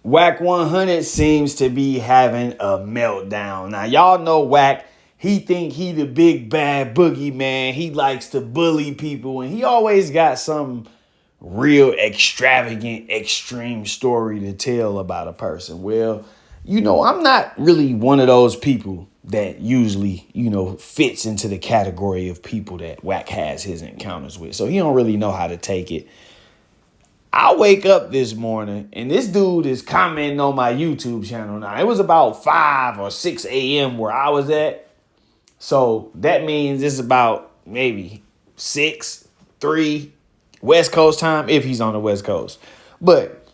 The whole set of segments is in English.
Whack 100 seems to be having a meltdown. Now, y'all know Whack. He think he the big bad boogeyman. He likes to bully people, and he always got some real extravagant, extreme story to tell about a person. Well, I'm not really one of those people that usually, fits into the category of people that Whack has his encounters with. So he don't really know how to take it. I wake up this morning and this dude is commenting on my YouTube channel. Now, it was about 5 or 6 a.m. where I was at. So that means it's about maybe 6, 3 West Coast time if he's on the West Coast. But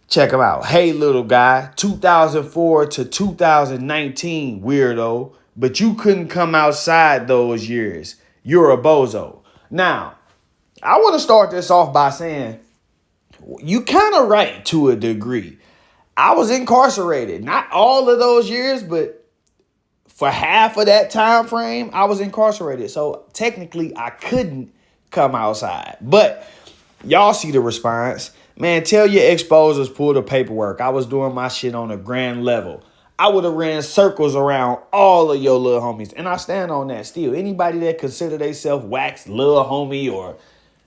check him out. Hey, little guy, 2004 to 2019, weirdo. But you couldn't come outside those years. You're a bozo. Now, I want to start this off by saying, you kind of right to a degree. I was incarcerated, not all of those years, but for half of that time frame, I was incarcerated. So technically, I couldn't come outside. But y'all see the response. Man, tell your exposers, pull the paperwork. I was doing my shit on a grand level. I would have ran circles around all of your little homies. And I stand on that still. Anybody that consider themselves Wax little homie or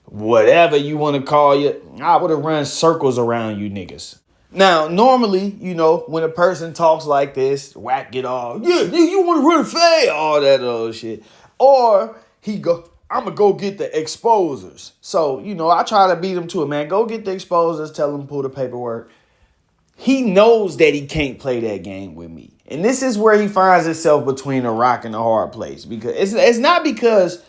whatever you want to call you, I would have run circles around you niggas. Now, normally, when a person talks like this, Whack get all, yeah, nigga, you want to run fast, all that other shit. Or he go, I'm going to go get the exposers. So, I try to beat him to it, man. Go get the exposers, tell him pull the paperwork. He knows that he can't play that game with me. And this is where he finds himself between a rock and a hard place. Because it's not because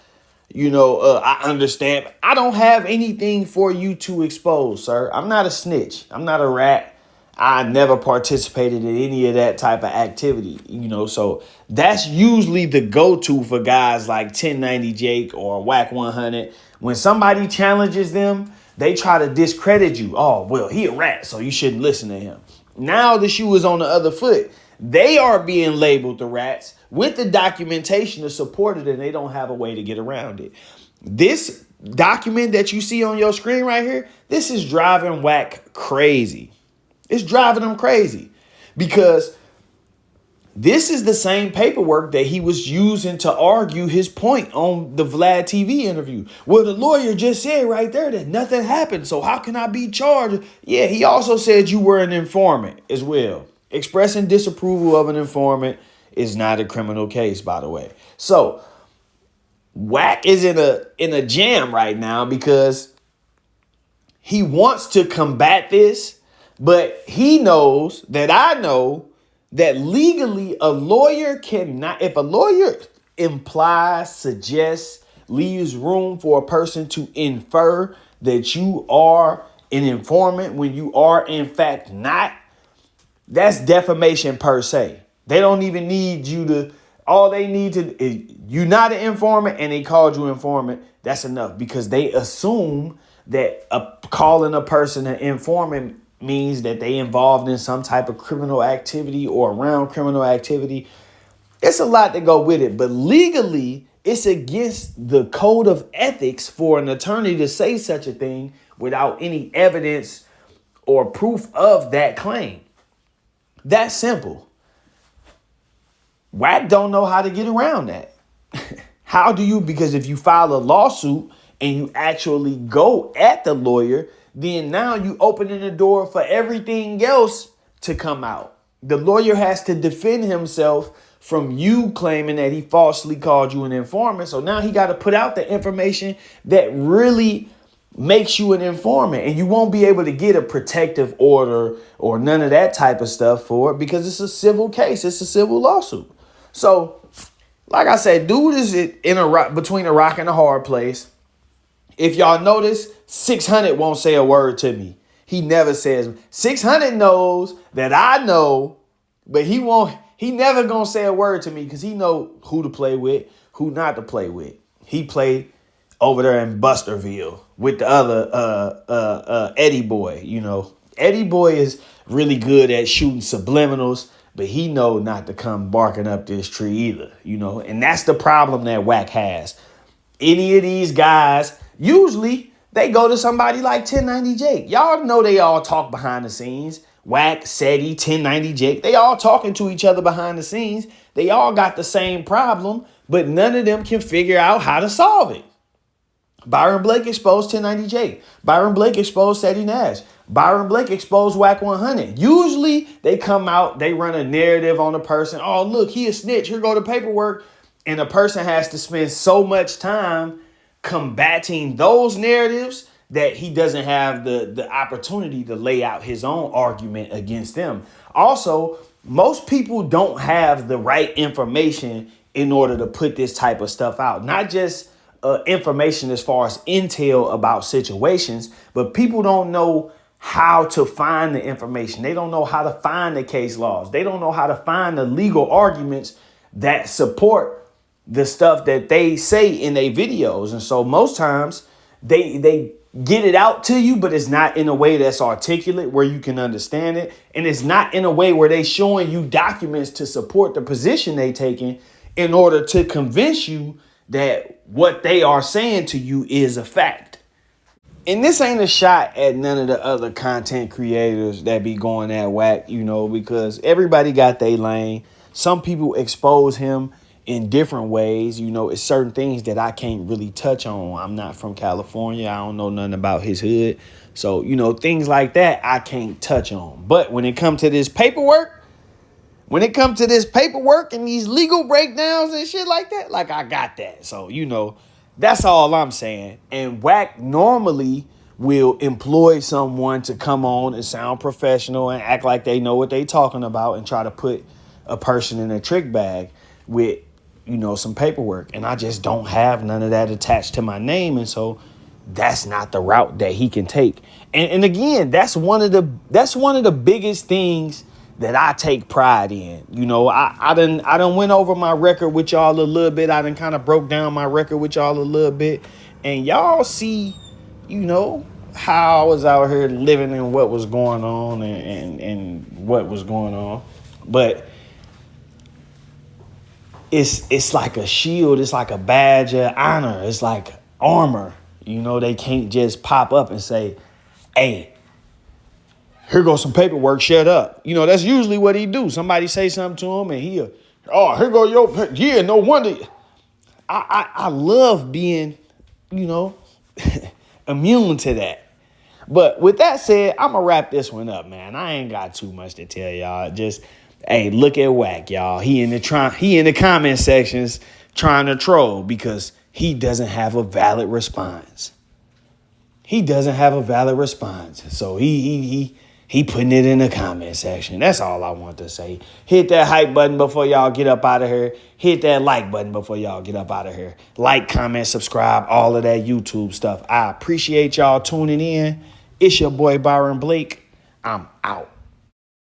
I understand. I don't have anything for you to expose, sir. I'm not a snitch. I'm not a rat. I never participated in any of that type of activity, so that's usually the go-to for guys like 1090 Jake or Whack 100. When somebody challenges them, they try to discredit you. Oh, well, he a rat, so you shouldn't listen to him. Now the shoe is on the other foot. They are being labeled the rats with the documentation to support it, and they don't have a way to get around it. This document that you see on your screen right here, this is driving Whack crazy. It's driving him crazy because this is the same paperwork that he was using to argue his point on the Vlad TV interview. Well, the lawyer just said right there that nothing happened, so how can I be charged? Yeah, he also said you were an informant as well. Expressing disapproval of an informant is not a criminal case, by the way. So Whack is in a jam right now because he wants to combat this, but he knows that I know that legally a lawyer cannot, if a lawyer implies, suggests, leaves room for a person to infer that you are an informant when you are in fact not, that's defamation per se. They don't even need you to, all they need to, is you not an informant and they called you informant. That's enough because they assume that calling a person an informant means that they involved in some type of criminal activity or around criminal activity. It's a lot to go with it, but legally it's against the code of ethics for an attorney to say such a thing without any evidence or proof of that claim. That's simple. Whack don't know how to get around that. How do you? Because if you file a lawsuit and you actually go at the lawyer, then now you opening the door for everything else to come out. The lawyer has to defend himself from you claiming that he falsely called you an informant. So now he got to put out the information that really makes you an informant, and you won't be able to get a protective order or none of that type of stuff for it because it's a civil case. It's a civil lawsuit. So, like I said, dude is in between a rock and a hard place. If y'all notice, 600 won't say a word to me. He never says. 600 knows that I know, but he never gonna say a word to me because he know who to play with, who not to play with. He play over there in Busterville with the other Eddie Boy. Eddie Boy is really good at shooting subliminals, but he know not to come barking up this tree either. And that's the problem that Whack has. Any of these guys, usually they go to somebody like 1090 Jake. Y'all know they all talk behind the scenes. Wack, Seti, 1090 Jake, they all talking to each other behind the scenes. They all got the same problem, but none of them can figure out how to solve it. Byron Blake exposed 1090 Jake. Byron Blake exposed Seti Nash. Byron Blake exposed Whack 100. Usually they come out, they run a narrative on the person. Oh, look, he a snitch. Here go the paperwork. And the person has to spend so much time combating those narratives that he doesn't have the opportunity to lay out his own argument against them. Also, most people don't have the right information in order to put this type of stuff out. Not just information as far as intel about situations, but people don't know how to find the information. They don't know how to find the case laws. They don't know how to find the legal arguments that support the stuff that they say in their videos. And so most times they get it out to you, but it's not in a way that's articulate where you can understand it. And it's not in a way where they showing you documents to support the position they taking in order to convince you that what they are saying to you is a fact. And this ain't a shot at none of the other content creators that be going at Whack, because everybody got their lane. Some people expose him in different ways. It's certain things that I can't really touch on. I'm not from California. I don't know nothing about his hood. So, things like that I can't touch on. But when it comes to this paperwork, and these legal breakdowns and shit like that, like I got that. So, that's all I'm saying. And Whack normally will employ someone to come on and sound professional and act like they know what they talking about and try to put a person in a trick bag with, some paperwork. And I just don't have none of that attached to my name. And so that's not the route that he can take. And again, that's one of the biggest things that I take pride in. I done went over my record with y'all a little bit. I done kind of broke down my record with y'all a little bit. And y'all see, how I was out here living and what was going on and what was going on. But it's like a shield. It's like a badge of honor. It's like armor. They can't just pop up and say, hey, here goes some paperwork, shut up. That's usually what he do. Somebody say something to him and here go your, yeah, no wonder. I love being, immune to that. But with that said, I'm going to wrap this one up, man. I ain't got too much to tell y'all. Just, hey, look at Whack, y'all. He in the comment sections trying to troll because he doesn't have a valid response. So he putting it in the comment section. That's all I want to say. Hit that hype button before y'all get up out of here. Hit that like button before y'all get up out of here. Like, comment, subscribe, all of that YouTube stuff. I appreciate y'all tuning in. It's your boy Byron Blake. I'm out.